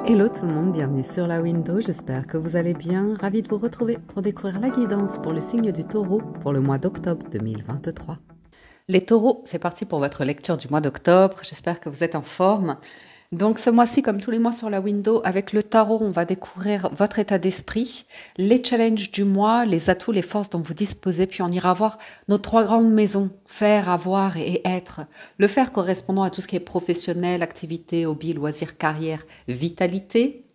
Hello tout le monde, bienvenue sur la window, j'espère que vous allez bien. Ravi de vous retrouver pour découvrir la guidance pour le signe du taureau pour le mois d'octobre 2023. Les taureaux, c'est parti pour votre lecture du mois d'octobre, j'espère que vous êtes en forme. Donc ce mois-ci, comme tous les mois sur la window, avec le tarot, on va découvrir votre état d'esprit, les challenges du mois, les atouts, les forces dont vous disposez, puis on ira voir nos 3 grandes maisons, faire, avoir et être. Le faire correspondant à tout ce qui est professionnel, activité, hobby, loisirs, carrière, vitalité.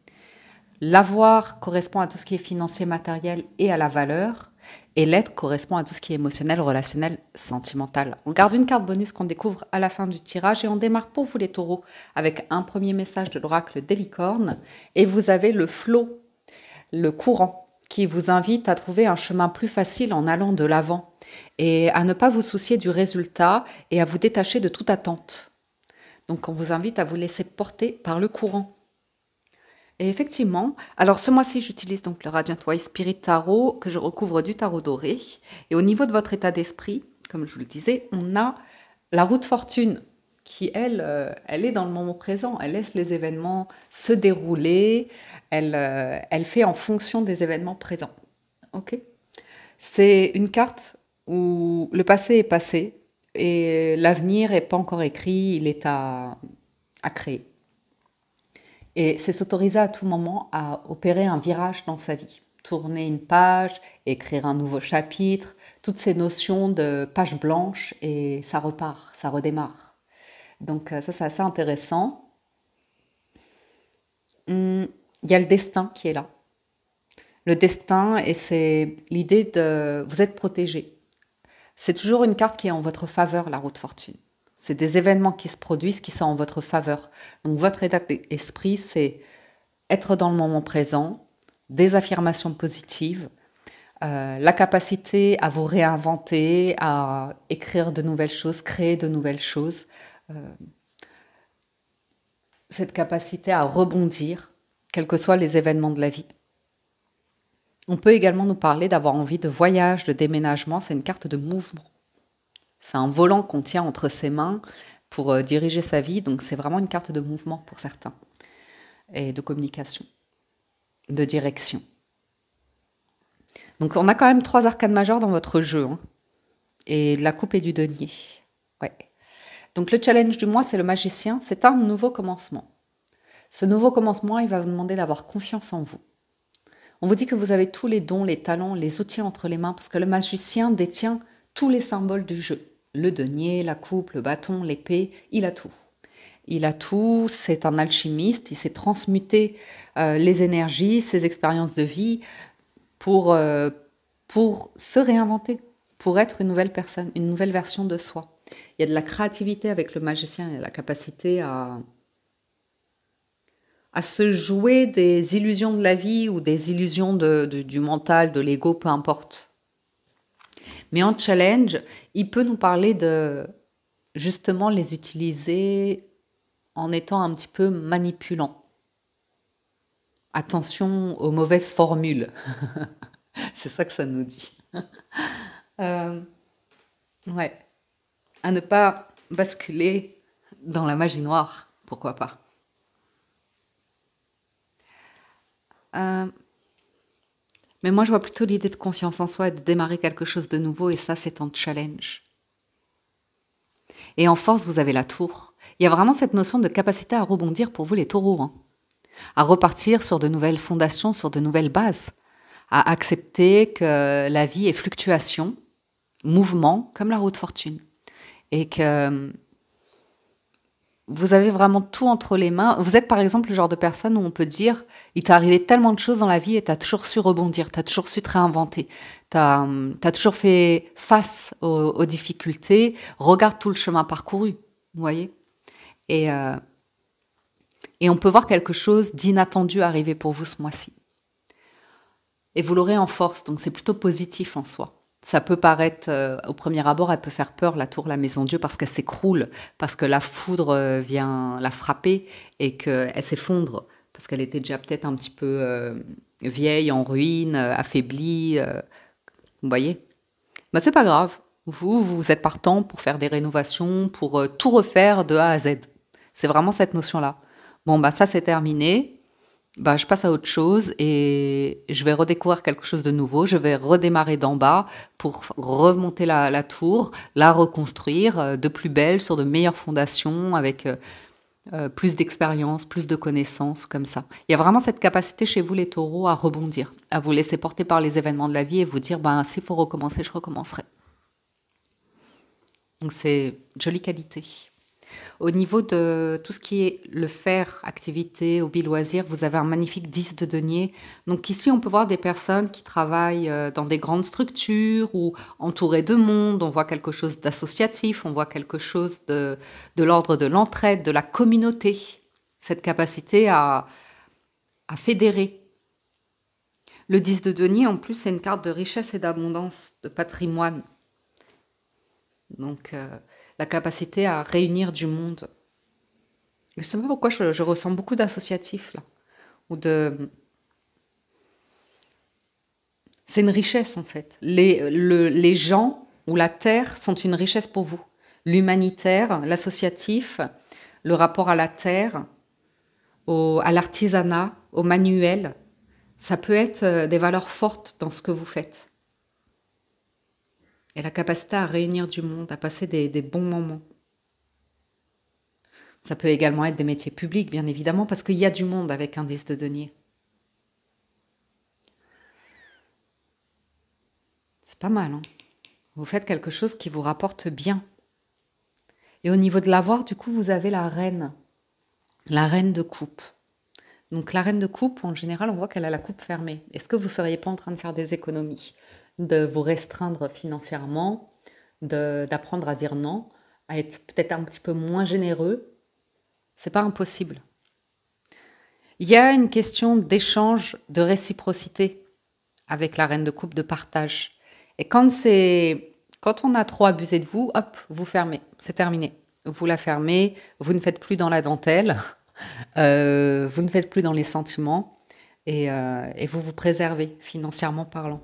L'avoir correspond à tout ce qui est financier, matériel et à la valeur. Et l'être correspond à tout ce qui est émotionnel, relationnel, sentimental. On garde une carte bonus qu'on découvre à la fin du tirage et on démarre pour vous les taureaux avec un premier message de l'oracle des licornes. Et vous avez le flow, le courant, qui vous invite à trouver un chemin plus facile en allant de l'avant et à ne pas vous soucier du résultat et à vous détacher de toute attente. Donc on vous invite à vous laisser porter par le courant. Et effectivement, alors ce mois-ci, j'utilise donc le Radiant White Spirit Tarot que je recouvre du tarot doré. Et au niveau de votre état d'esprit, comme je vous le disais, on a la roue de fortune qui, elle est dans le moment présent. Elle laisse les événements se dérouler. Elle fait en fonction des événements présents. Ok. C'est une carte où le passé est passé et l'avenir n'est pas encore écrit, il est à créer. Et c'est s'autoriser à tout moment à opérer un virage dans sa vie. Tourner une page, écrire un nouveau chapitre, toutes ces notions de page blanche et ça repart, ça redémarre. Donc ça c'est assez intéressant. Il y a le destin qui est là. Le destin, et c'est l'idée de vous êtes protégé. C'est toujours une carte qui est en votre faveur, la roue de fortune. C'est des événements qui se produisent, qui sont en votre faveur. Donc votre état d'esprit, c'est être dans le moment présent, des affirmations positives, la capacité à vous réinventer, à écrire de nouvelles choses, créer de nouvelles choses. Cette capacité à rebondir, quels que soient les événements de la vie. On peut également nous parler d'avoir envie de voyage, de déménagement. C'est une carte de mouvement. C'est un volant qu'on tient entre ses mains pour diriger sa vie. Donc, c'est vraiment une carte de mouvement pour certains. Et de communication, de direction. Donc, on a quand même 3 arcanes majeures dans votre jeu. Hein, et de la coupe et du denier. Ouais. Donc, le challenge du mois, c'est le magicien. C'est un nouveau commencement. Ce nouveau commencement, il va vous demander d'avoir confiance en vous. On vous dit que vous avez tous les dons, les talents, les outils entre les mains, parce que le magicien détient tous les symboles du jeu. Le denier, la coupe, le bâton, l'épée, il a tout. Il a tout, c'est un alchimiste, il s'est transmuté les énergies, ses expériences de vie pour se réinventer, pour être une nouvelle personne, une nouvelle version de soi. Il y a de la créativité avec le magicien, il y a la capacité à se jouer des illusions de la vie ou des illusions du mental, de l'ego, peu importe. Mais en challenge, il peut nous parler de justement les utiliser en étant un petit peu manipulant. Attention aux mauvaises formules. C'est ça que ça nous dit. Ouais. À ne pas basculer dans la magie noire, pourquoi pas. Mais moi, je vois plutôt l'idée de confiance en soi et de démarrer quelque chose de nouveau, et ça, c'est un challenge. Et en force, vous avez la tour. Il y a vraiment cette notion de capacité à rebondir pour vous, les taureaux, hein. À repartir sur de nouvelles fondations, sur de nouvelles bases, à accepter que la vie est fluctuation, mouvement, comme la roue de fortune, et que vous avez vraiment tout entre les mains. Vous êtes par exemple le genre de personne où on peut dire il t'est arrivé tellement de choses dans la vie et tu as toujours su rebondir, tu as toujours su te réinventer, tu as toujours fait face aux difficultés. Regarde tout le chemin parcouru, vous voyez, et on peut voir quelque chose d'inattendu arriver pour vous ce mois-ci. Et vous l'aurez en force, donc c'est plutôt positif en soi. Ça peut paraître, au premier abord, elle peut faire peur, la tour, la maison de Dieu, parce qu'elle s'écroule, parce que la foudre vient la frapper et qu'elle s'effondre, parce qu'elle était déjà peut-être un petit peu vieille, en ruine, affaiblie. Vous voyez ? Mais c'est pas grave. Vous êtes partant pour faire des rénovations, pour tout refaire de A à Z. C'est vraiment cette notion-là. Bon, bah ça, c'est terminé. bah, je passe à autre chose et je vais redécouvrir quelque chose de nouveau. Je vais redémarrer d'en bas pour remonter la tour, la reconstruire de plus belle, sur de meilleures fondations, avec plus d'expérience, plus de connaissances, comme ça. Il y a vraiment cette capacité chez vous, les taureaux, à rebondir, à vous laisser porter par les événements de la vie et vous dire, ben, s'il faut recommencer, je recommencerai. Donc c'est une jolie qualité. Au niveau de tout ce qui est le faire, activité, hobby, loisir, vous avez un magnifique 10 de denier. Donc ici, on peut voir des personnes qui travaillent dans des grandes structures ou entourées de monde. On voit quelque chose d'associatif, on voit quelque chose de l'ordre de l'entraide, de la communauté. Cette capacité à fédérer. Le 10 de denier, en plus, c'est une carte de richesse et d'abondance, de patrimoine. Donc, la capacité à réunir du monde. Je ne sais pas pourquoi je ressens beaucoup d'associatifs, là. Ou de... C'est une richesse, en fait. Les gens ou la terre sont une richesse pour vous. L'humanitaire, l'associatif, le rapport à la terre, à l'artisanat, au manuel, ça peut être des valeurs fortes dans ce que vous faites. Et la capacité à réunir du monde, à passer des bons moments. Ça peut également être des métiers publics, bien évidemment, parce qu'il y a du monde avec un 10 de denier. C'est pas mal, hein? Vous faites quelque chose qui vous rapporte bien. Et au niveau de l'avoir, du coup, vous avez la reine de coupe. Donc la reine de coupe, en général, on voit qu'elle a la coupe fermée. Est-ce que vous ne seriez pas en train de faire des économies, de vous restreindre financièrement, d'apprendre à dire non, à être peut-être un petit peu moins généreux? C'est pas impossible. Il y a une question d'échange, de réciprocité avec la reine de coupe, de partage. Et quand on a trop abusé de vous, hop, vous fermez, c'est terminé. Vous la fermez, vous ne faites plus dans la dentelle, vous ne faites plus dans les sentiments et vous vous préservez financièrement parlant.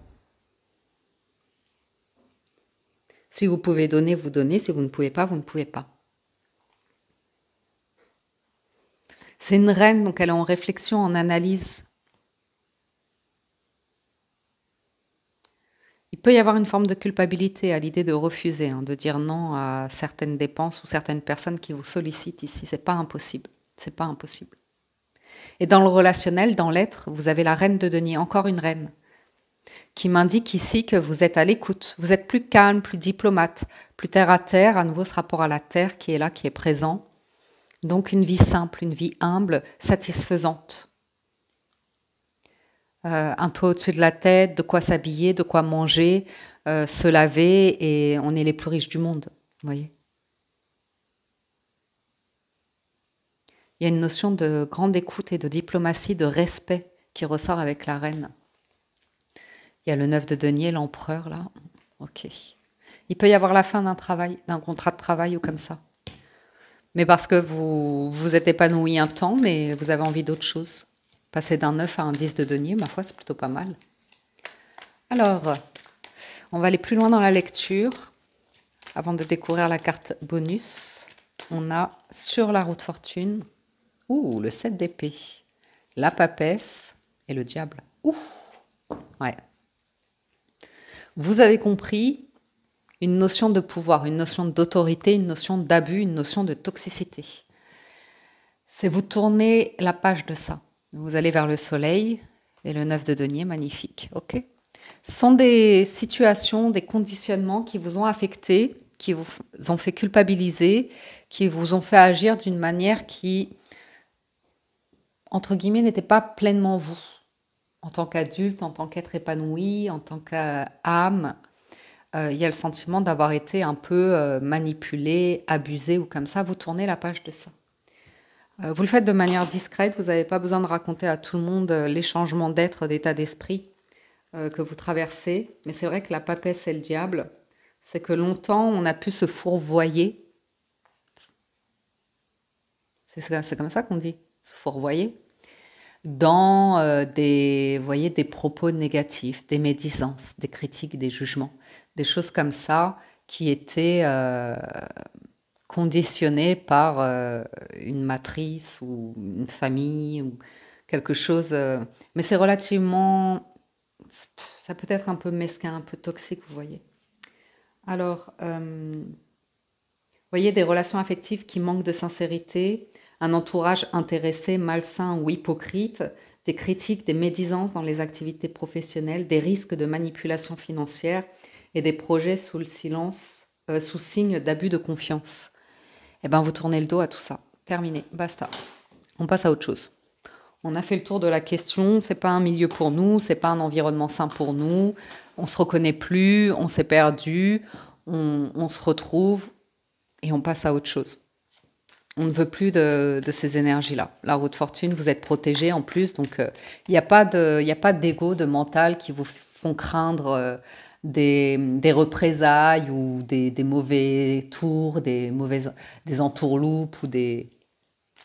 Si vous pouvez donner, vous donnez. Si vous ne pouvez pas, vous ne pouvez pas. C'est une reine, donc elle est en réflexion, en analyse. Il peut y avoir une forme de culpabilité à l'idée de refuser, hein, de dire non à certaines dépenses ou certaines personnes qui vous sollicitent ici. C'est pas impossible. C'est pas impossible. Et dans le relationnel, dans l'être, vous avez la reine de denier, encore une reine, qui m'indique ici que vous êtes à l'écoute. Vous êtes plus calme, plus diplomate, plus terre à terre. À nouveau, ce rapport à la terre qui est là, qui est présent. Donc une vie simple, une vie humble, satisfaisante. Un toit au-dessus de la tête, de quoi s'habiller, de quoi manger, se laver, et on est les plus riches du monde, vous voyez. Il y a une notion de grande écoute et de diplomatie, de respect qui ressort avec la reine. Il y a le 9 de denier, l'empereur, là. Ok. Il peut y avoir la fin d'un travail, d'un contrat de travail ou comme ça. Mais parce que vous êtes épanoui un temps, mais vous avez envie d'autre chose. Passer d'un 9 à un 10 de denier, ma foi, c'est plutôt pas mal. Alors, on va aller plus loin dans la lecture. Avant de découvrir la carte bonus, on a sur la roue de fortune, le 7 d'épée, la papesse et le diable. Ouais. Vous avez compris une notion de pouvoir, une notion d'autorité, une notion d'abus, une notion de toxicité. C'est vous tournez la page de ça. Vous allez vers le soleil et le 9 de denier, magnifique. Ok. Ce sont des situations, des conditionnements qui vous ont affecté, qui vous ont fait culpabiliser, qui vous ont fait agir d'une manière qui, entre guillemets, n'était pas pleinement vous. En tant qu'adulte, en tant qu'être épanoui, en tant qu'âme, il y a le sentiment d'avoir été un peu manipulé, abusé ou comme ça. Vous tournez la page de ça. Vous le faites de manière discrète, vous n'avez pas besoin de raconter à tout le monde les changements d'être, d'état d'esprit que vous traversez. Mais c'est vrai que la papesse et le diable, c'est que longtemps on a pu se fourvoyer. C'est comme ça qu'on dit, se fourvoyer. Dans des propos négatifs, des médisances, des critiques, des jugements. Des choses comme ça qui étaient conditionnées par une matrice ou une famille ou quelque chose, mais c'est relativement, ça peut être un peu mesquin, un peu toxique, vous voyez. Alors, vous voyez, des relations affectives qui manquent de sincérité, un entourage intéressé, malsain ou hypocrite, des critiques, des médisances dans les activités professionnelles, des risques de manipulation financière et des projets sous le silence, sous signe d'abus de confiance. Eh bien, vous tournez le dos à tout ça. Terminé, basta. On passe à autre chose. On a fait le tour de la question, c'est pas un milieu pour nous, c'est pas un environnement sain pour nous, on se reconnaît plus, on s'est perdu, on se retrouve et on passe à autre chose. On ne veut plus de ces énergies-là. La roue de fortune, vous êtes protégé en plus, donc il n'y a pas d'ego, de mental qui vous font craindre des représailles ou des mauvais tours, des entourloupes ou des...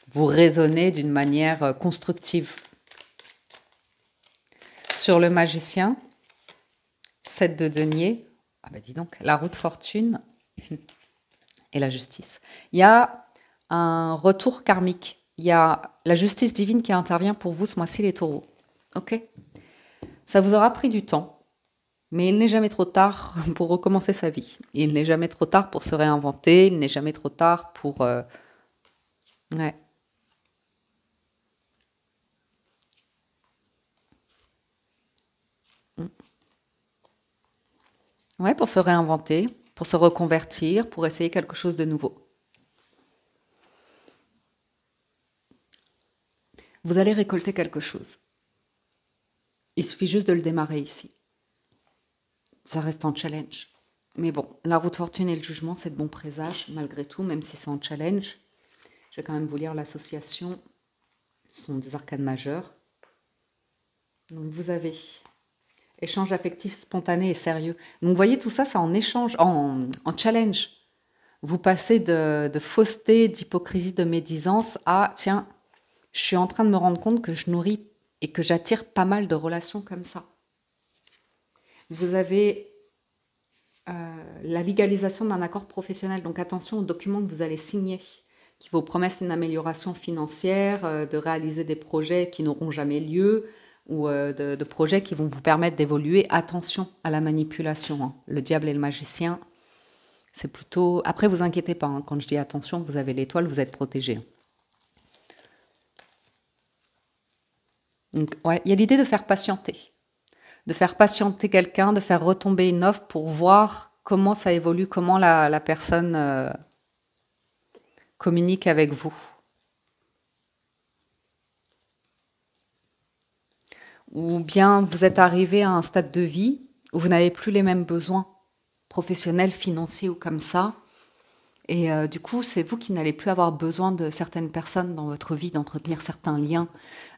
Vous raisonnez d'une manière constructive. Sur le magicien, 7 de denier, ah bah dis donc, la roue de fortune et la justice. Il y a un retour karmique. Il y a la justice divine qui intervient pour vous ce mois-ci, les taureaux. Ok? Ça vous aura pris du temps, mais il n'est jamais trop tard pour recommencer sa vie. Il n'est jamais trop tard pour se réinventer, il n'est jamais trop tard pour... Ouais. Ouais, pour se réinventer, pour se reconvertir, pour essayer quelque chose de nouveau. Vous allez récolter quelque chose. Il suffit juste de le démarrer ici. Ça reste en challenge. Mais bon, la roue de fortune et le jugement, c'est de bons présages, malgré tout, même si c'est en challenge. Je vais quand même vous lire l'association. Ce sont des arcanes majeures. Donc vous avez échange affectif spontané et sérieux. Donc vous voyez, tout ça, c'est en échange, en challenge. Vous passez de fausseté, d'hypocrisie, de médisance à, tiens, je suis en train de me rendre compte que je nourris et que j'attire pas mal de relations comme ça. Vous avez la légalisation d'un accord professionnel. Donc attention aux documents que vous allez signer, qui vous promettent une amélioration financière, de réaliser des projets qui n'auront jamais lieu, ou de projets qui vont vous permettre d'évoluer. Attention à la manipulation. Hein. Le diable et le magicien, c'est plutôt... Après, vous inquiétez pas. Hein. Quand je dis attention, vous avez l'étoile, vous êtes protégé. Donc, ouais, il y a l'idée de faire patienter. De faire patienter quelqu'un, de faire retomber une offre pour voir comment ça évolue, comment la personne communique avec vous. Ou bien vous êtes arrivé à un stade de vie où vous n'avez plus les mêmes besoins professionnels, financiers ou comme ça. Et du coup, c'est vous qui n'allez plus avoir besoin de certaines personnes dans votre vie, d'entretenir certains liens,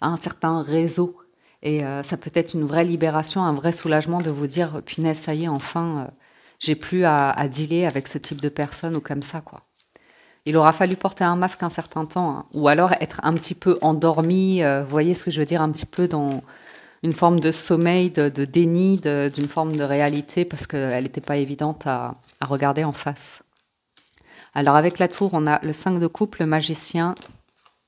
un certain réseau. Et ça peut être une vraie libération, un vrai soulagement de vous dire, punaise, ça y est, enfin, j'ai plus à dealer avec ce type de personnes ou comme ça, quoi. Il aura fallu porter un masque un certain temps, hein, ou alors être un petit peu endormi, vous voyez ce que je veux dire, un petit peu dans une forme de sommeil, de déni, d'une forme de réalité, parce qu'elle n'était pas évidente à regarder en face. Alors avec la tour, on a le 5 de coupe, le magicien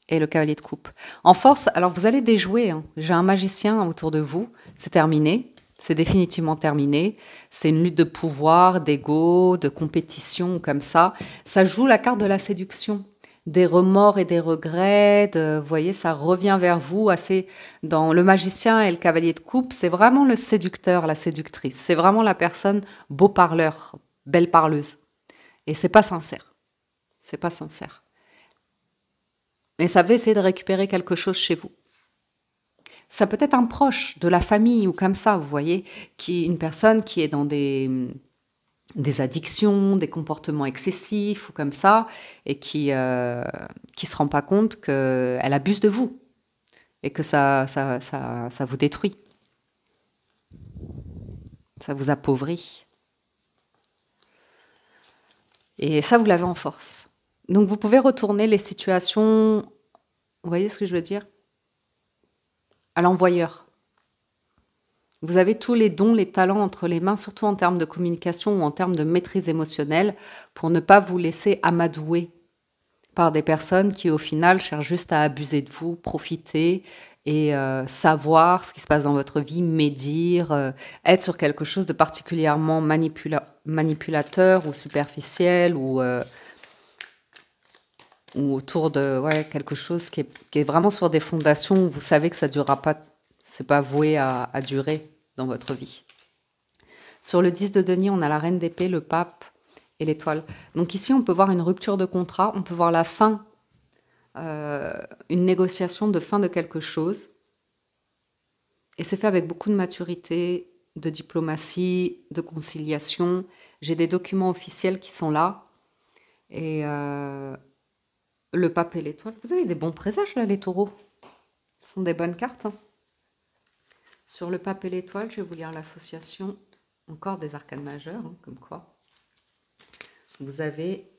et le cavalier de coupe. En force, alors vous allez déjouer. Hein. J'ai un magicien autour de vous, c'est terminé, c'est définitivement terminé. C'est une lutte de pouvoir, d'ego, de compétition, comme ça. Ça joue la carte de la séduction, des remords et des regrets. Vous voyez, ça revient vers vous assez dans le magicien et le cavalier de coupe. C'est vraiment le séducteur, la séductrice. C'est vraiment la personne beau parleur, belle parleuse. Et c'est pas sincère. C'est pas sincère. Mais ça veut essayer de récupérer quelque chose chez vous. Ça peut être un proche de la famille ou comme ça, vous voyez, une personne qui est dans des addictions, des comportements excessifs ou comme ça, et qui se rend pas compte qu'elle abuse de vous et que ça vous détruit. Ça vous appauvrit. Et ça, vous l'avez en force. Donc, vous pouvez retourner les situations, vous voyez ce que je veux dire, à l'envoyeur. Vous avez tous les dons, les talents entre les mains, surtout en termes de communication ou en termes de maîtrise émotionnelle, pour ne pas vous laisser amadouer par des personnes qui, au final, cherchent juste à abuser de vous, profiter et savoir ce qui se passe dans votre vie, médire, être sur quelque chose de particulièrement manipulateur ou superficiel ou autour de quelque chose qui est vraiment sur des fondations où vous savez que ça ne durera pas, c'est pas voué à durer dans votre vie. Sur le 10 de denier, on a la reine d'épée, le pape et l'étoile. Donc ici, on peut voir une rupture de contrat, on peut voir la fin, une négociation de fin de quelque chose. Et c'est fait avec beaucoup de maturité, de diplomatie, de conciliation. J'ai des documents officiels qui sont là. Et le pape et l'étoile. Vous avez des bons présages là, les taureaux. Ce sont des bonnes cartes. Hein. Sur le pape et l'étoile, je vais vous lire l'association. Encore des arcanes majeures, hein, comme quoi. Vous avez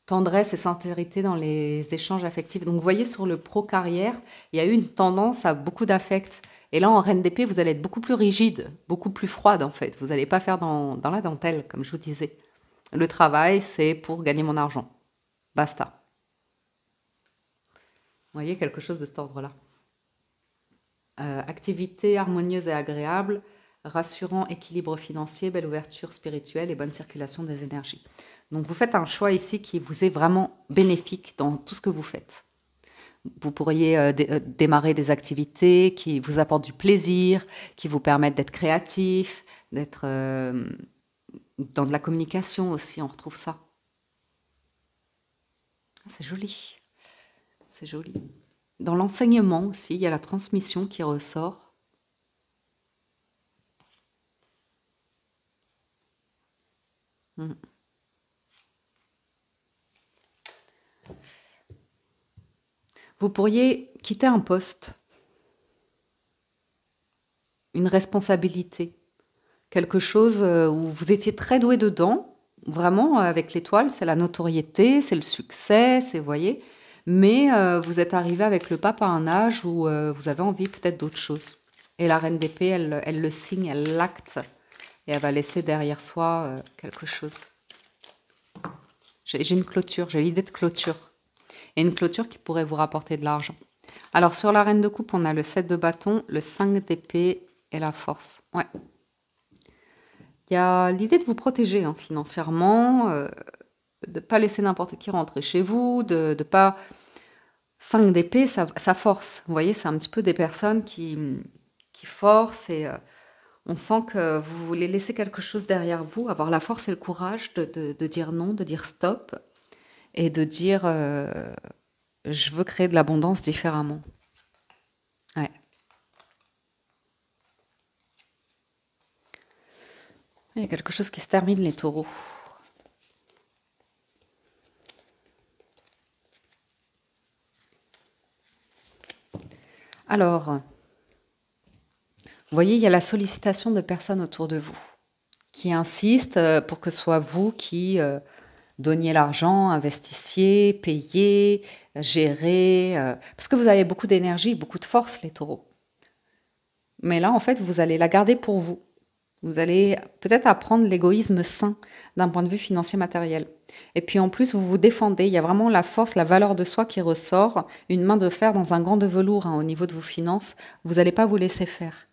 tendresse et sincérité dans les échanges affectifs. Donc, vous voyez, sur le pro-carrière, il y a eu une tendance à beaucoup d'affect. Et là, en reine d'épée, vous allez être beaucoup plus rigide, beaucoup plus froide, en fait. Vous n'allez pas faire dans la dentelle, comme je vous disais. Le travail, c'est pour gagner mon argent. Basta. Vous voyez, quelque chose de cet ordre-là. Activité harmonieuse et agréable, rassurant équilibre financier, belle ouverture spirituelle et bonne circulation des énergies. Donc vous faites un choix ici qui vous est vraiment bénéfique dans tout ce que vous faites. Vous pourriez démarrer des activités qui vous apportent du plaisir, qui vous permettent d'être créatif, d'être dans de la communication aussi, on retrouve ça. C'est joli, c'est joli. Dans l'enseignement aussi, il y a la transmission qui ressort. Vous pourriez quitter un poste, une responsabilité, quelque chose où vous étiez très doué dedans, vraiment avec l'étoile, c'est la notoriété, c'est le succès, c'est, vous voyez, mais vous êtes arrivé avec le pape à un âge où vous avez envie peut-être d'autre chose. Et la reine d'épée, elle le signe, elle l'acte, et elle va laisser derrière soi quelque chose. J'ai une clôture, j'ai l'idée de clôture. Et une clôture qui pourrait vous rapporter de l'argent. Alors, sur la reine de coupe, on a le 7 de bâton, le 5 d'épée et la force. Ouais. Il y a l'idée de vous protéger hein, financièrement, de ne pas laisser n'importe qui rentrer chez vous, de ne pas... 5 d'épée, ça force. Vous voyez, c'est un petit peu des personnes qui forcent et on sent que vous voulez laisser quelque chose derrière vous, avoir la force et le courage de dire non, de dire stop et de dire je veux créer de l'abondance différemment. Ouais. Il y a quelque chose qui se termine, les taureaux. Alors, vous voyez, il y a la sollicitation de personnes autour de vous qui insistent pour que ce soit vous qui donniez l'argent, investissiez, payez, gérez, parce que vous avez beaucoup d'énergie, beaucoup de force, les taureaux. Mais là, en fait, vous allez la garder pour vous. Vous allez peut-être apprendre l'égoïsme sain d'un point de vue financier matériel. Et puis en plus, vous vous défendez. Il y a vraiment la force, la valeur de soi qui ressort. Une main de fer dans un gant de velours hein, au niveau de vos finances. Vous n'allez pas vous laisser faire.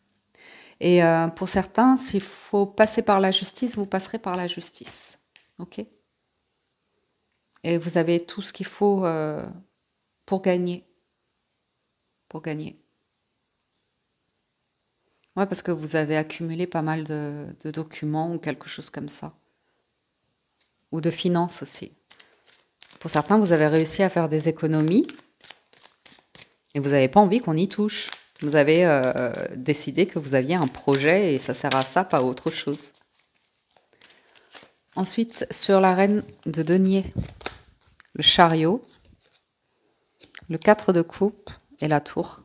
Et pour certains, s'il faut passer par la justice, vous passerez par la justice. Ok ? Et vous avez tout ce qu'il faut pour gagner. Pour gagner. Ouais, parce que vous avez accumulé pas mal de documents ou quelque chose comme ça. Ou de finances aussi. Pour certains, vous avez réussi à faire des économies et vous n'avez pas envie qu'on y touche. Vous avez décidé que vous aviez un projet et ça sert à ça, pas à autre chose. Ensuite, sur la reine de denier, le chariot, le 4 de coupe et la tour.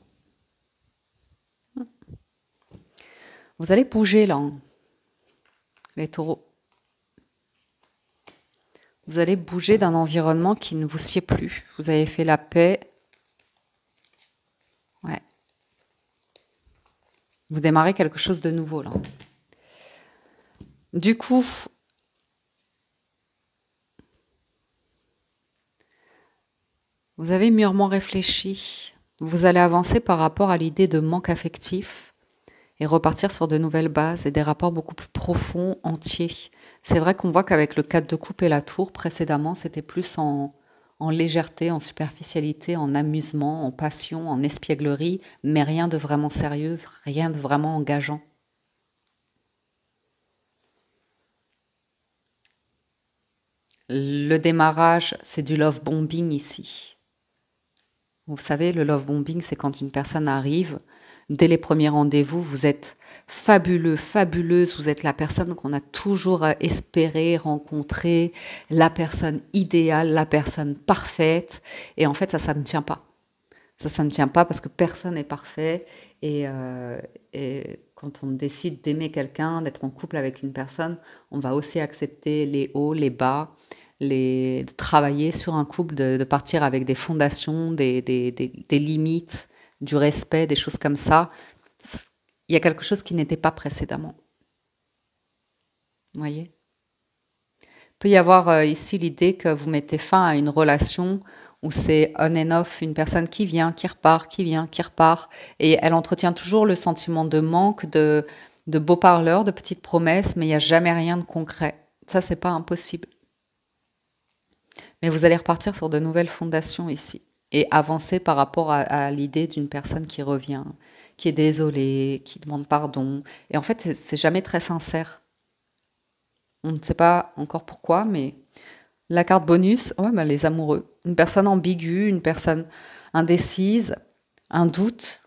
Vous allez bouger là, les taureaux. Vous allez bouger d'un environnement qui ne vous sied plus. Vous avez fait la paix. Ouais. Vous démarrez quelque chose de nouveau là. Du coup, vous avez mûrement réfléchi. Vous allez avancer par rapport à l'idée de manque affectif et repartir sur de nouvelles bases et des rapports beaucoup plus profonds, entiers. C'est vrai qu'on voit qu'avec le 4 de coupe et la tour, précédemment, c'était plus en légèreté, en superficialité, en amusement, en passion, en espièglerie, mais rien de vraiment sérieux, rien de vraiment engageant. Le démarrage, c'est du love bombing ici. Vous savez, le love bombing, c'est quand une personne arrive, dès les premiers rendez-vous, vous êtes fabuleux, fabuleuse, vous êtes la personne qu'on a toujours espéré rencontrer, la personne idéale, la personne parfaite, et en fait, ça ne tient pas. Ça ne tient pas parce que personne n'est parfait, et quand on décide d'aimer quelqu'un, d'être en couple avec une personne, on va aussi accepter les hauts, les bas, de travailler sur un couple, de partir avec des fondations, des limites, du respect, des choses comme ça. Il y a quelque chose qui n'était pas précédemment. Vous voyez ? Il peut y avoir ici l'idée que vous mettez fin à une relation où c'est on and off, une personne qui vient, qui repart, qui vient, qui repart, et elle entretient toujours le sentiment de manque, de beaux parleurs, de petites promesses, mais il n'y a jamais rien de concret. Ça, c'est pas impossible. Mais vous allez repartir sur de nouvelles fondations ici et avancer par rapport à l'idée d'une personne qui revient, qui est désolée, qui demande pardon. Et en fait, c'est jamais très sincère. On ne sait pas encore pourquoi, mais la carte bonus, ouais, bah, les amoureux. Une personne ambiguë, une personne indécise, un doute.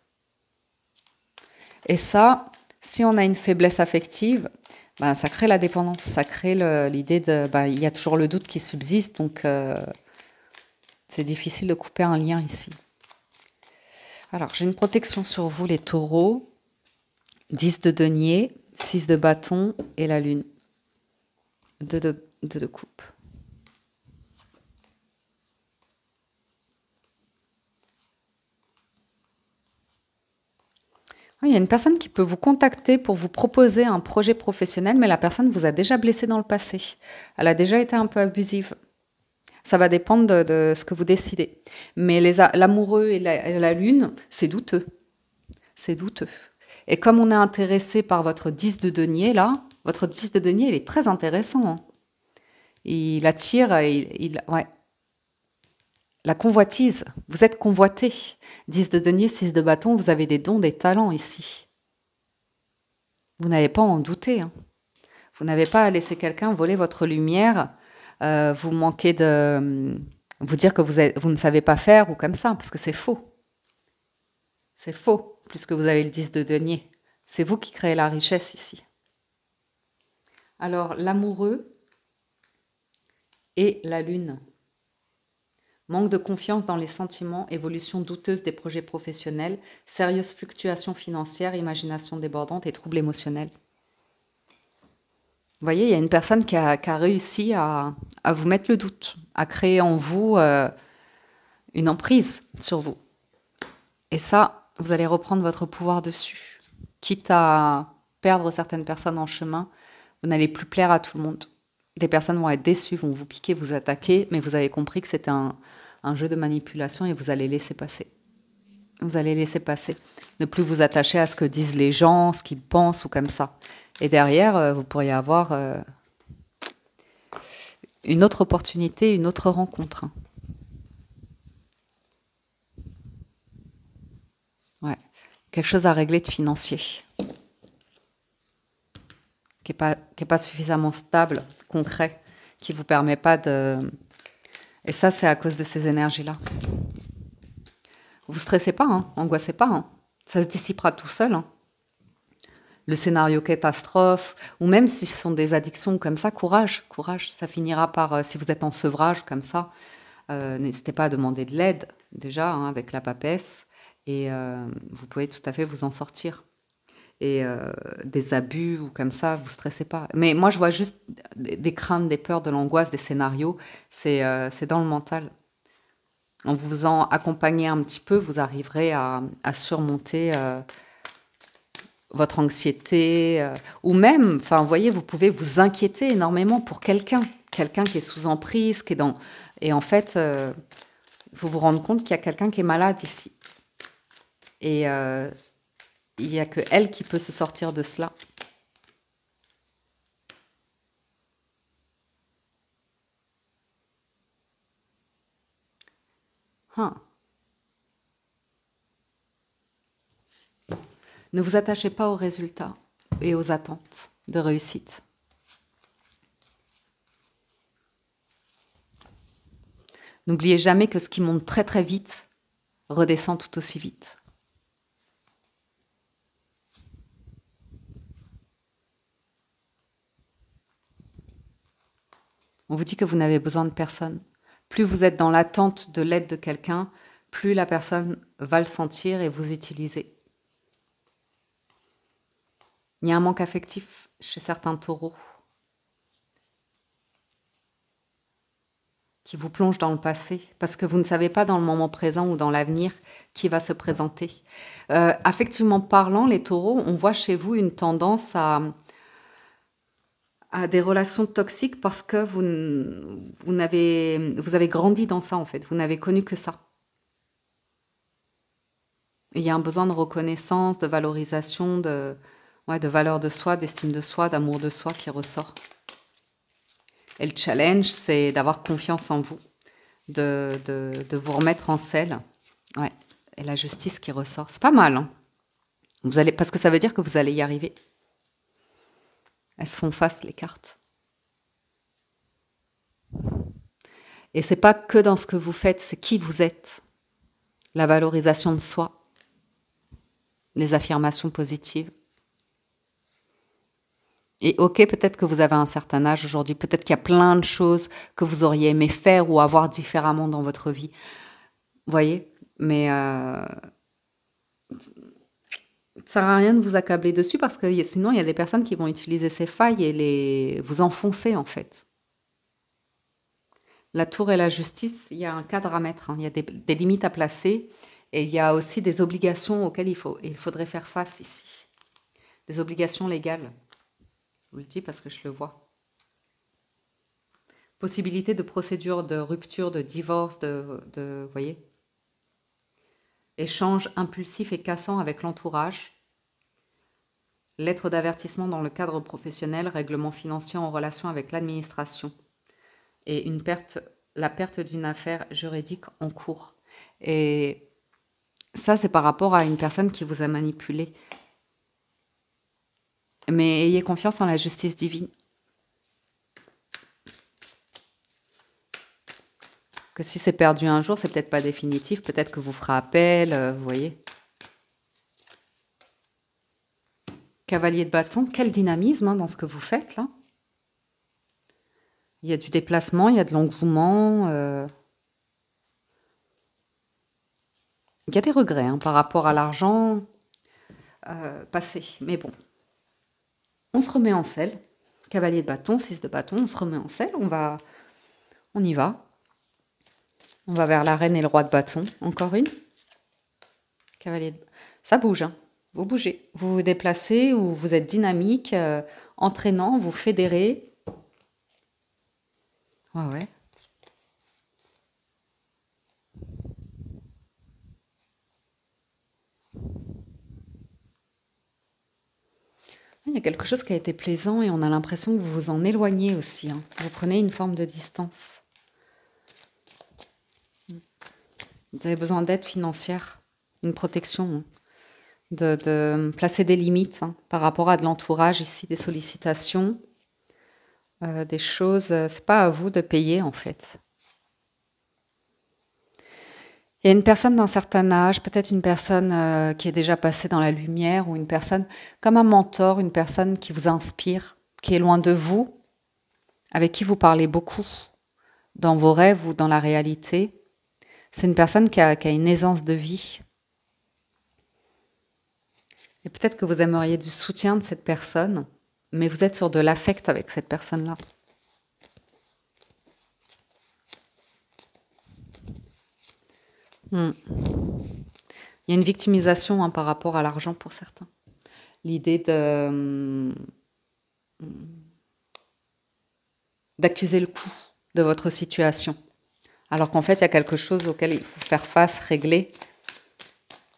Et ça, si on a une faiblesse affective, bah, ça crée la dépendance, ça crée l'idée de... Bah, il y a toujours le doute qui subsiste, donc c'est difficile de couper un lien ici. Alors, j'ai une protection sur vous, les taureaux. 10 de denier, 6 de bâton et la lune. 2 de coupe. Il y a une personne qui peut vous contacter pour vous proposer un projet professionnel, mais la personne vous a déjà blessé dans le passé. Elle a déjà été un peu abusive. Ça va dépendre de ce que vous décidez. Mais l'amoureux et la lune, c'est douteux. C'est douteux. Et comme on est intéressé par votre 10 de denier, là, votre 10 de denier, il est très intéressant. Hein. Il attire, ouais. La convoitise, vous êtes convoité. 10 de denier, 6 de bâton, vous avez des dons, des talents ici. Vous n'allez pas en douter. Hein. Vous n'avez pas à laisser quelqu'un voler votre lumière, vous manquer de... vous dire que vous ne savez pas faire ou comme ça, parce que c'est faux. C'est faux, puisque vous avez le 10 de denier. C'est vous qui créez la richesse ici. Alors, l'amoureux et la lune. Manque de confiance dans les sentiments, évolution douteuse des projets professionnels, sérieuse fluctuation financière, imagination débordante et troubles émotionnels. Vous voyez, il y a une personne qui a réussi à vous mettre le doute, à créer en vous une emprise sur vous. Et ça, vous allez reprendre votre pouvoir dessus. Quitte à perdre certaines personnes en chemin, vous n'allez plus plaire à tout le monde. Des personnes vont être déçues, vont vous piquer, vous attaquer, mais vous avez compris que c'était un jeu de manipulation et vous allez laisser passer. Vous allez laisser passer. Ne plus vous attacher à ce que disent les gens, ce qu'ils pensent ou comme ça. Et derrière, vous pourriez avoir une autre opportunité, une autre rencontre. Ouais. Quelque chose à régler de financier. Qui n'est pas suffisamment stable, concret, qui ne vous permet pas de... Et ça, c'est à cause de ces énergies-là. Vous stressez pas, hein, angoissez pas. Hein. Ça se dissipera tout seul. Hein. Le scénario catastrophe, ou même si ce sont des addictions comme ça, courage, courage. Ça finira par, si vous êtes en sevrage comme ça, n'hésitez pas à demander de l'aide, déjà, hein, avec la papesse, et vous pouvez tout à fait vous en sortir. Et des abus ou comme ça, vous stressez pas. Mais moi, je vois juste des craintes, des peurs, de l'angoisse, des scénarios. C'est dans le mental. En vous en accompagnant un petit peu, vous arriverez à surmonter votre anxiété. Ou même, enfin, vous voyez, vous pouvez vous inquiéter énormément pour quelqu'un qui est sous emprise, qui est dans... Et en fait, il faut vous rendre compte qu'il y a quelqu'un qui est malade ici. Et il n'y a que elle qui peut se sortir de cela. Ne vous attachez pas aux résultats et aux attentes de réussite. N'oubliez jamais que ce qui monte très très vite redescend tout aussi vite. On vous dit que vous n'avez besoin de personne. Plus vous êtes dans l'attente de l'aide de quelqu'un, plus la personne va le sentir et vous utiliser. Il y a un manque affectif chez certains taureaux qui vous plonge dans le passé parce que vous ne savez pas dans le moment présent ou dans l'avenir qui va se présenter. Affectivement parlant, les taureaux, on voit chez vous une tendance à des relations toxiques parce que vous avez grandi dans ça en fait, vous n'avez connu que ça. Il y a un besoin de reconnaissance, de valorisation, de valeur de soi, d'estime de soi, d'amour de soi qui ressort. Et le challenge, c'est d'avoir confiance en vous, de vous remettre en selle. Ouais. Et la justice qui ressort. C'est pas mal, hein. Parce que ça veut dire que vous allez y arriver. Elles se font face, les cartes. Et c'est pas que dans ce que vous faites, c'est qui vous êtes. La valorisation de soi. Les affirmations positives. Et ok, peut-être que vous avez un certain âge aujourd'hui, peut-être qu'il y a plein de choses que vous auriez aimé faire ou avoir différemment dans votre vie. Vous voyez? Mais ça ne sert à rien de vous accabler dessus parce que sinon, il y a des personnes qui vont utiliser ces failles et vous enfoncer en fait. La tour et la justice, il y a un cadre à mettre, hein. Il y a des limites à placer et il y a aussi des obligations auxquelles il faudrait faire face ici. Des obligations légales. Je vous le dis parce que je le vois. Possibilité de procédure de rupture, de divorce, vous voyez. Échange impulsif et cassant avec l'entourage. Lettre d'avertissement dans le cadre professionnel, règlement financier en relation avec l'administration. Et la perte d'une affaire juridique en cours. Et ça, c'est par rapport à une personne qui vous a manipulé. Mais ayez confiance en la justice divine. Que si c'est perdu un jour, c'est peut-être pas définitif. Peut-être que vous ferez appel, vous voyez. Cavalier de bâton, quel dynamisme hein, dans ce que vous faites là. Il y a du déplacement, il y a de l'engouement. Il y a des regrets hein, par rapport à l'argent passé. Mais bon, on se remet en selle. Cavalier de bâton, 6 de bâton, on se remet en selle. On y va. On va vers la reine et le roi de bâton. Encore une. Cavalier de... Ça bouge, hein. Vous bougez. Vous vous déplacez ou vous êtes dynamique, entraînant, vous fédérez. Ouais. Il y a quelque chose qui a été plaisant et on a l'impression que vous vous en éloignez aussi. Hein. Vous prenez une forme de distance. Vous avez besoin d'aide financière, une protection, de placer des limites hein, par rapport à de l'entourage ici, des sollicitations, des choses. C'est pas à vous de payer en fait. Il y a une personne d'un certain âge, peut-être une personne qui est déjà passée dans la lumière ou une personne comme un mentor, une personne qui vous inspire, qui est loin de vous, avec qui vous parlez beaucoup dans vos rêves ou dans la réalité. C'est une personne qui a une aisance de vie. Et peut-être que vous aimeriez du soutien de cette personne, mais vous êtes sur de l'affect avec cette personne-là. Il y a une victimisation hein, par rapport à l'argent pour certains. L'idée d'accuser le coup de votre situation. Alors qu'en fait, il y a quelque chose auquel il faut faire face, régler.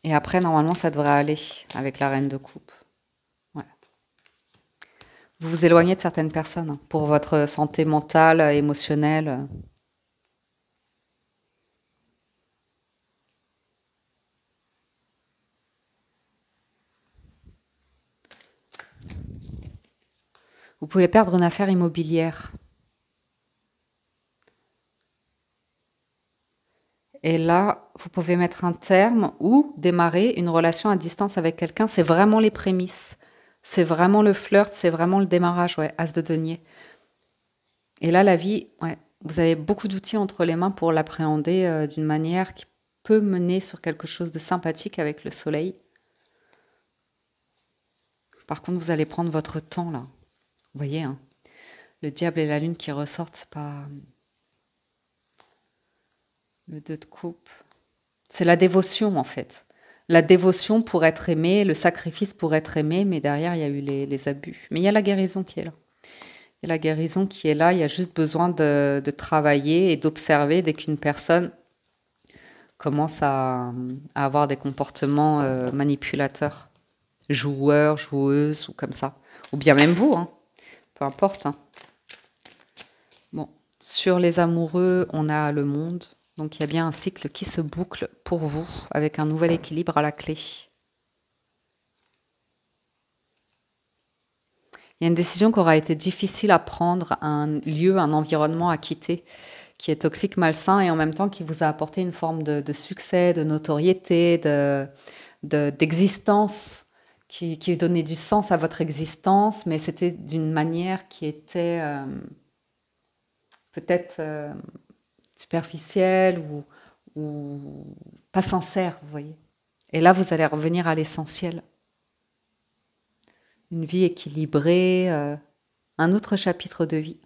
Et après, normalement, ça devrait aller avec la reine de coupe. Ouais. Vous vous éloignez de certaines personnes hein, pour votre santé mentale, émotionnelle. Vous pouvez perdre une affaire immobilière. Et là, vous pouvez mettre un terme ou démarrer une relation à distance avec quelqu'un. C'est vraiment les prémices. C'est vraiment le flirt, c'est vraiment le démarrage. Ouais, As de denier. Et là, la vie, ouais, vous avez beaucoup d'outils entre les mains pour l'appréhender d'une manière qui peut mener sur quelque chose de sympathique avec le soleil. Par contre, vous allez prendre votre temps là. Vous voyez, hein, le diable et la lune qui ressortent, c'est pas le 2 de coupe. C'est la dévotion en fait. La dévotion pour être aimé, le sacrifice pour être aimé, mais derrière il y a eu les abus. Mais il y a la guérison qui est là. Il y a la guérison qui est là, il y a juste besoin de travailler et d'observer dès qu'une personne commence à avoir des comportements manipulateurs, joueurs, joueuses ou comme ça. Ou bien même vous, hein. Peu importe. Hein. Bon, sur les amoureux, on a le monde. Donc il y a bien un cycle qui se boucle pour vous avec un nouvel équilibre à la clé. Il y a une décision qui aura été difficile à prendre, un lieu, un environnement à quitter qui est toxique, malsain et en même temps qui vous a apporté une forme de succès, de notoriété, d'existence, qui donnait du sens à votre existence, mais c'était d'une manière qui était peut-être superficielle ou pas sincère, vous voyez. Et là, vous allez revenir à l'essentiel. Une vie équilibrée, un autre chapitre de vie.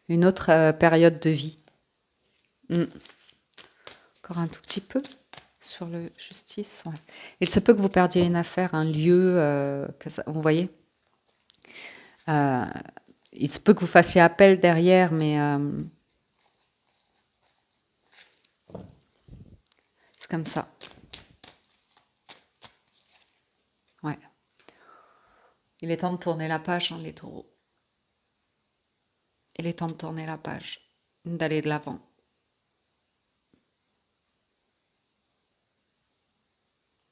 Une autre période de vie. Encore un tout petit peu sur le justice. Ouais. Il se peut que vous perdiez une affaire, un lieu, vous voyez. Il se peut que vous fassiez appel derrière, mais c'est comme ça. Ouais. Il est temps de tourner la page, hein, les taureaux. Il est temps de tourner la page, d'aller de l'avant.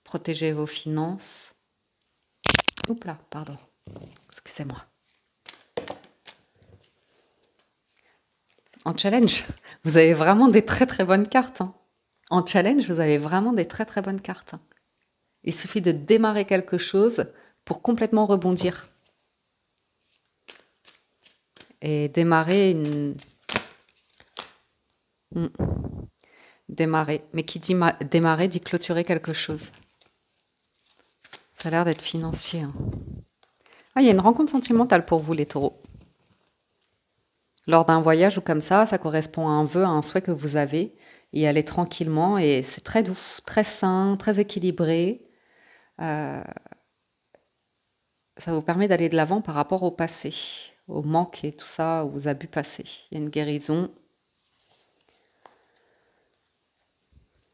Protégez vos finances. Oups là, pardon. Excusez-moi. En challenge, vous avez vraiment des très très bonnes cartes. Hein. En challenge, vous avez vraiment des très très bonnes cartes. Il suffit de démarrer quelque chose pour complètement rebondir. Et démarrer une... Démarrer. Mais qui dit démarrer dit clôturer quelque chose. Ça a l'air d'être financier. Hein. Ah, il y a une rencontre sentimentale pour vous, les taureaux. Lors d'un voyage ou comme ça correspond à un vœu, à un souhait que vous avez. Y aller tranquillement et c'est très doux, très sain, très équilibré. Ça vous permet d'aller de l'avant par rapport au passé, au manque et tout ça, aux abus passés. Il y a une guérison,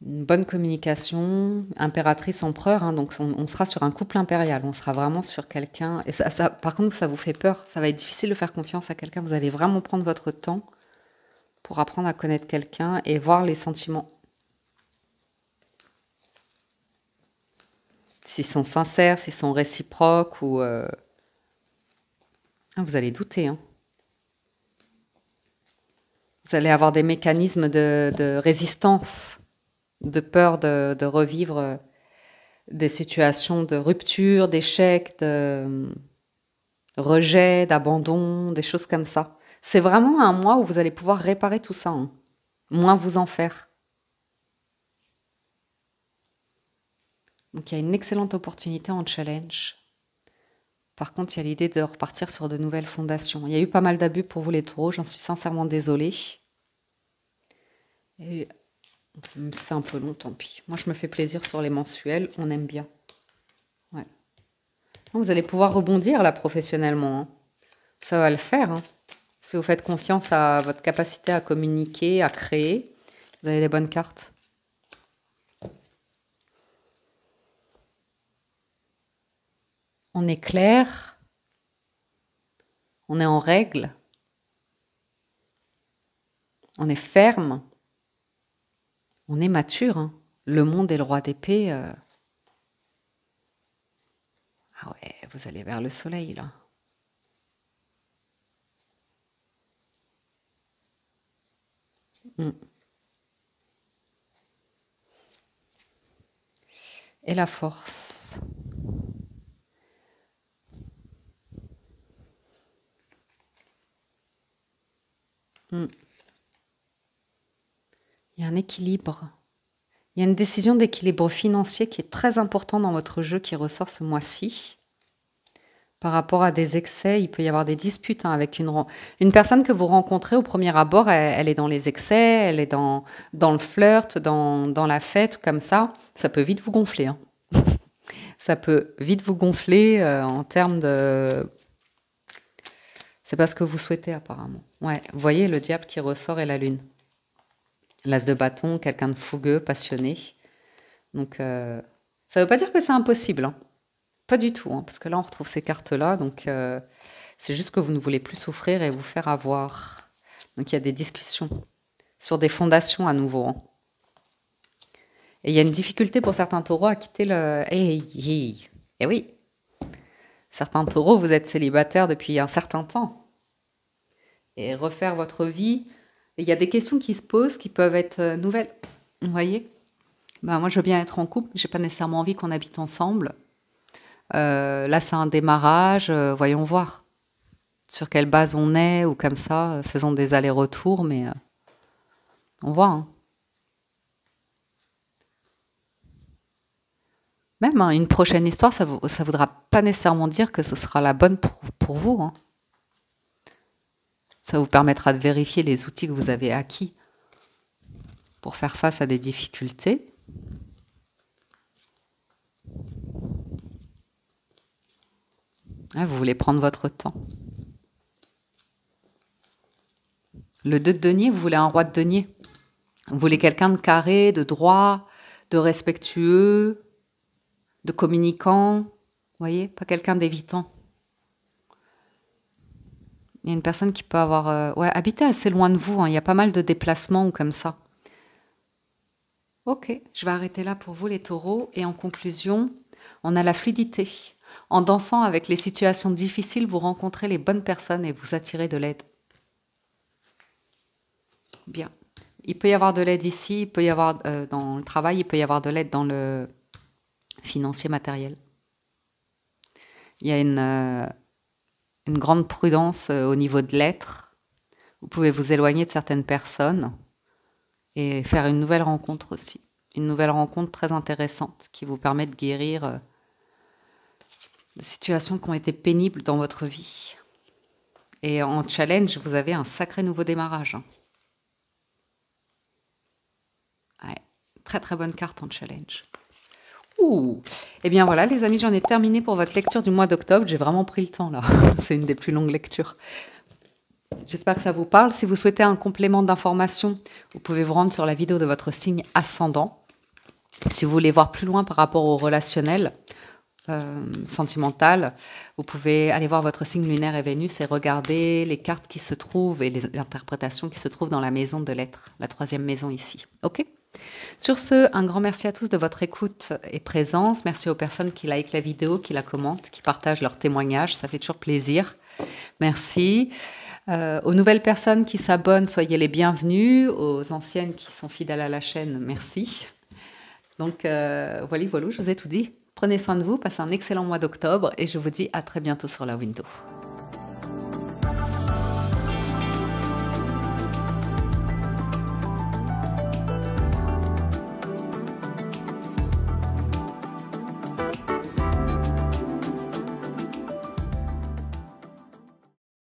une bonne communication, impératrice, empereur, hein, donc on sera sur un couple impérial, on sera vraiment sur quelqu'un. Et ça, par contre, ça vous fait peur, ça va être difficile de faire confiance à quelqu'un, vous allez vraiment prendre votre temps pour apprendre à connaître quelqu'un et voir les sentiments. S'ils sont sincères, s'ils sont réciproques ou... Ah, vous allez douter. Hein. Vous allez avoir des mécanismes de résistance, de peur de revivre des situations de rupture, d'échec, de rejet, d'abandon, des choses comme ça. C'est vraiment un mois où vous allez pouvoir réparer tout ça, hein. Moins vous en faire. Donc il y a une excellente opportunité en challenge. Par contre, il y a l'idée de repartir sur de nouvelles fondations. Il y a eu pas mal d'abus pour vous les taureaux, j'en suis sincèrement désolée. Et c'est un peu long, tant pis. Moi, je me fais plaisir sur les mensuels, on aime bien. Ouais. Vous allez pouvoir rebondir là professionnellement. Hein. Ça va le faire. Hein. Si vous faites confiance à votre capacité à communiquer, à créer, vous avez les bonnes cartes. On est clair, on est en règle, on est ferme, on est mature. Hein. Le monde est le roi d'épée. Ah ouais, vous allez vers le soleil là. Et la force. Il y a un équilibre. Il y a une décision d'équilibre financier qui est très important dans votre jeu qui ressort ce mois-ci. Par rapport à des excès, il peut y avoir des disputes hein, avec une personne que vous rencontrez au premier abord. Elle est dans les excès, elle est dans le flirt, dans la fête, comme ça. Ça peut vite vous gonfler. Hein. Ça peut vite vous gonfler en termes de... C'est pas ce que vous souhaitez apparemment. Ouais, vous voyez le diable qui ressort et la lune. L'as de bâton, quelqu'un de fougueux, passionné. Donc, ça veut pas dire que c'est impossible. Hein. Pas du tout, hein, parce que là, on retrouve ces cartes-là. Donc, c'est juste que vous ne voulez plus souffrir et vous faire avoir. Donc, il y a des discussions sur des fondations à nouveau. Hein. Et il y a une difficulté pour certains taureaux à quitter le... Eh oui, certains taureaux, vous êtes célibataires depuis un certain temps. Et refaire votre vie... Il y a des questions qui se posent, qui peuvent être nouvelles. Vous voyez ben, moi, je veux bien être en couple, mais je n'ai pas nécessairement envie qu'on habite ensemble. Là, c'est un démarrage. Voyons voir sur quelle base on est ou comme ça. Faisons des allers-retours, mais on voit. Hein. Même hein, une prochaine histoire, ça ne voudra pas nécessairement dire que ce sera la bonne pour vous. Hein. Ça vous permettra de vérifier les outils que vous avez acquis pour faire face à des difficultés. Ah, vous voulez prendre votre temps. Le 2 de denier, vous voulez un roi de denier. Vous voulez quelqu'un de carré, de droit, de respectueux, de communicant. Vous voyez, pas quelqu'un d'évitant. Il y a une personne qui peut avoir... habiter assez loin de vous. Hein. Il y a pas mal de déplacements ou comme ça. Ok, je vais arrêter là pour vous les taureaux. Et en conclusion, on a la fluidité. En dansant avec les situations difficiles, vous rencontrez les bonnes personnes et vous attirez de l'aide. Bien. Il peut y avoir de l'aide ici, il peut y avoir dans le travail, il peut y avoir de l'aide dans le financier matériel. Il y a une grande prudence au niveau de l'être. Vous pouvez vous éloigner de certaines personnes et faire une nouvelle rencontre aussi. Une nouvelle rencontre très intéressante qui vous permet de guérir de situations qui ont été pénibles dans votre vie. Et en challenge, vous avez un sacré nouveau démarrage. Ouais, très très bonne carte en challenge. Ouh. Eh bien voilà les amis, j'en ai terminé pour votre lecture du mois d'octobre. J'ai vraiment pris le temps là. C'est une des plus longues lectures. J'espère que ça vous parle. Si vous souhaitez un complément d'information, vous pouvez vous rendre sur la vidéo de votre signe ascendant. Si vous voulez voir plus loin par rapport au relationnel, sentimental, vous pouvez aller voir votre signe lunaire et Vénus et regarder les cartes qui se trouvent et les interprétations qui se trouvent dans la maison de l'être, la 3e maison ici. Ok ? Sur ce, un grand merci à tous de votre écoute et présence. Merci aux personnes qui likent la vidéo, qui la commentent, qui partagent leurs témoignages. Ça fait toujours plaisir. Merci. Aux nouvelles personnes qui s'abonnent, soyez les bienvenus. Aux anciennes qui sont fidèles à la chaîne, merci. Donc, voilà, je vous ai tout dit. Prenez soin de vous, passez un excellent mois d'octobre et je vous dis à très bientôt sur la window.